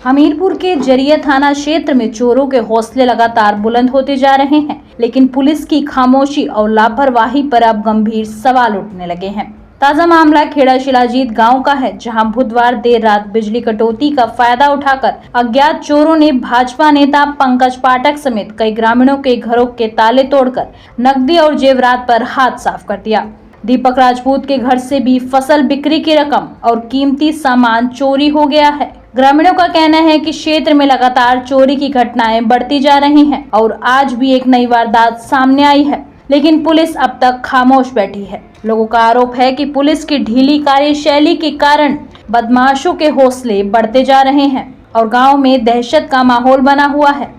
हमीरपुर के जरिया थाना क्षेत्र में चोरों के हौसले लगातार बुलंद होते जा रहे हैं, लेकिन पुलिस की खामोशी और लापरवाही पर अब गंभीर सवाल उठने लगे हैं। ताजा मामला खेड़ा शिलाजीत गांव का है, जहां बुधवार देर रात बिजली कटौती का फायदा उठाकर अज्ञात चोरों ने भाजपा नेता पंकज पाठक समेत कई ग्रामीणों के घरों के ताले तोड़कर नकदी और जेवरात पर हाथ साफ कर दिया। दीपक राजपूत के घर से भी फसल बिक्री की रकम और कीमती सामान चोरी हो गया है। ग्रामीणों का कहना है कि क्षेत्र में लगातार चोरी की घटनाएं बढ़ती जा रही हैं और आज भी एक नई वारदात सामने आई है, लेकिन पुलिस अब तक खामोश बैठी है। लोगों का आरोप है कि पुलिस की ढीली कार्यशैली के कारण बदमाशों के हौसले बढ़ते जा रहे हैं और गांव में दहशत का माहौल बना हुआ है।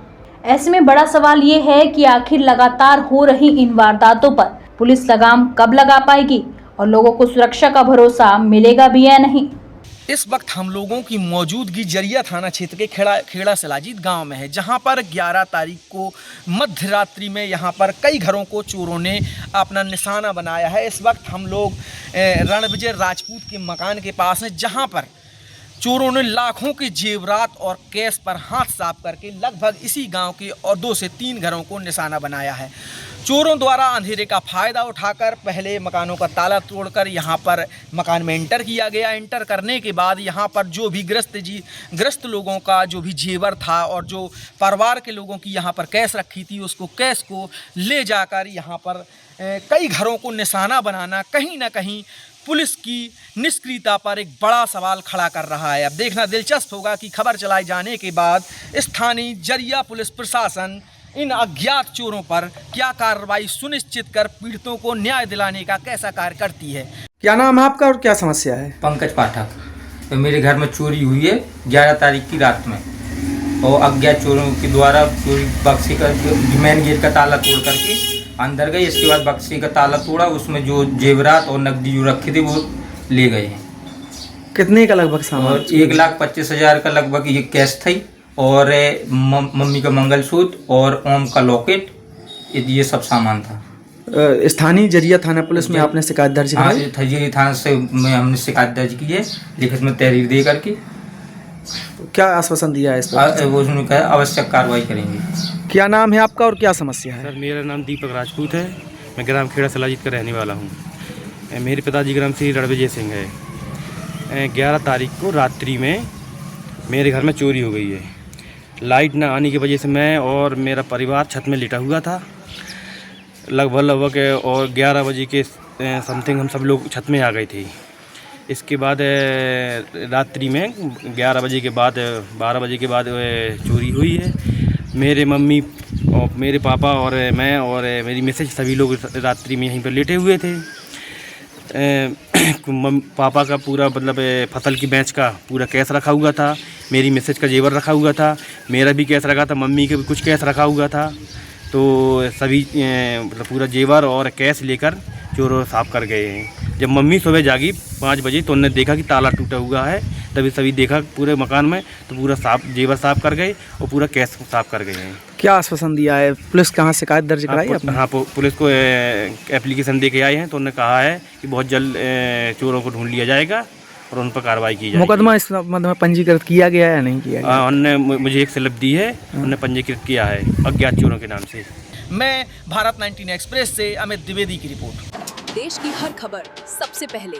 ऐसे में बड़ा सवाल ये है कि आखिर लगातार हो रही इन वारदातों पर पुलिस लगाम कब लगा पाएगी और लोगों को सुरक्षा का भरोसा मिलेगा भी या नहीं। इस वक्त हम लोगों की मौजूदगी जरिया थाना क्षेत्र के खेड़ा शिलाजीत गांव में है, जहां पर 11 तारीख को मध्य रात्रि में यहां पर कई घरों को चोरों ने अपना निशाना बनाया है। इस वक्त हम लोग रणविजय राजपूत के मकान के पास हैं, जहां पर चोरों ने लाखों के जेवरात और कैश पर हाथ साफ करके लगभग इसी गांव के और 2 से 3 घरों को निशाना बनाया है। चोरों द्वारा अंधेरे का फायदा उठाकर पहले मकानों का ताला तोड़कर यहां पर मकान में एंटर किया गया। एंटर करने के बाद यहां पर जो भी ग्रस्त लोगों का जो भी जेवर था और जो परिवार के लोगों की यहां पर कैश रखी थी, उसको कैश को ले जाकर यहां पर कई घरों को निशाना बनाना कहीं ना कहीं पुलिस की निष्क्रियता पर एक बड़ा सवाल खड़ा कर रहा है। अब देखना दिलचस्प होगा कि खबर चलाए जाने के बाद स्थानीय जरिया पुलिस प्रशासन इन अज्ञात चोरों पर क्या कार्रवाई सुनिश्चित कर पीड़ितों को न्याय दिलाने का कैसा कार्य करती है। क्या नाम है आपका और क्या समस्या है? पंकज पाठक। तो मेरे घर में चोरी हुई है 11 तारीख की रात में, और अज्ञात चोरों के द्वारा चोरी बक्से का मेन गेट का ताला तोड़ करके अंदर गए। इसके बाद बक्से का ताला तोड़ा, उसमें जो जेवरात और नकदी जो रखे थे वो ले गए हैं। कितने का लगभग सामान? 1,25,000 का लगभग ये कैश थी, और मम्मी का मंगलसूत्र और ओम का लॉकेट, ये सब सामान था। स्थानीय जरिया थाना पुलिस में आपने शिकायत दर्ज कराई? हाँ, जरिया थाना से में हमने शिकायत दर्ज की है, लिखित में तहरीर दे करके। तो क्या आश्वासन दिया है इस पर? वो उसने कहा आवश्यक कार्रवाई करेंगे। क्या नाम है आपका और क्या समस्या है? सर, मेरा नाम दीपक राजपूत है। मैं ग्राम खेड़ा शिलाजीत का रहने वाला हूँ। मेरे पिताजी ग्राम श्री रणविजय सिंह है। 11 तारीख को रात्रि में मेरे घर में चोरी हो गई है। लाइट ना आने की वजह से मैं और मेरा परिवार छत में लेटा हुआ था। लगभग और 11 बजे के समथिंग हम सब लोग छत में आ गए थे। इसके बाद रात्रि में 11 बजे के बाद 12 बजे के बाद चोरी हुई है। मेरे मम्मी और मेरे पापा और मैं और मेरी मिसेज सभी लोग रात्रि में यहीं पर लेटे हुए थे। पापा का पूरा मतलब फसल की बेच का पूरा कैश रखा हुआ था, मेरी मिसेज का जेवर रखा हुआ था, मेरा भी कैश रखा था, मम्मी का भी कुछ कैश रखा हुआ था। तो सभी मतलब पूरा जेवर और कैश लेकर चोरों साफ कर गए हैं। जब मम्मी सुबह जागी 5 बजे तो उन्होंने देखा कि ताला टूटा हुआ है, तभी सभी देखा पूरे मकान में, तो पूरा साफ जेवर साफ कर गए और पूरा कैश साफ कर गए हैं। क्या आश्वासन दिया है? पुलिस कहाँ शिकायत दर्ज कराई आपने? हाँ, पुलिस को एप्लीकेशन दे के आए हैं, तो उन्होंने कहा है कि बहुत जल्द चोरों को ढूंढ लिया जाएगा और उन पर कार्रवाई की जाएगी। मुकदमा इस संबंध में पंजीकृत किया गया है या नहीं किया गया? उन्होंने मुझे एक स्लिप दी है, उन्होंने पंजीकृत किया है अज्ञात चोरों के नाम से। मैं भारत 19 एक्सप्रेस से अमित द्विवेदी की रिपोर्ट। देश की हर खबर सबसे पहले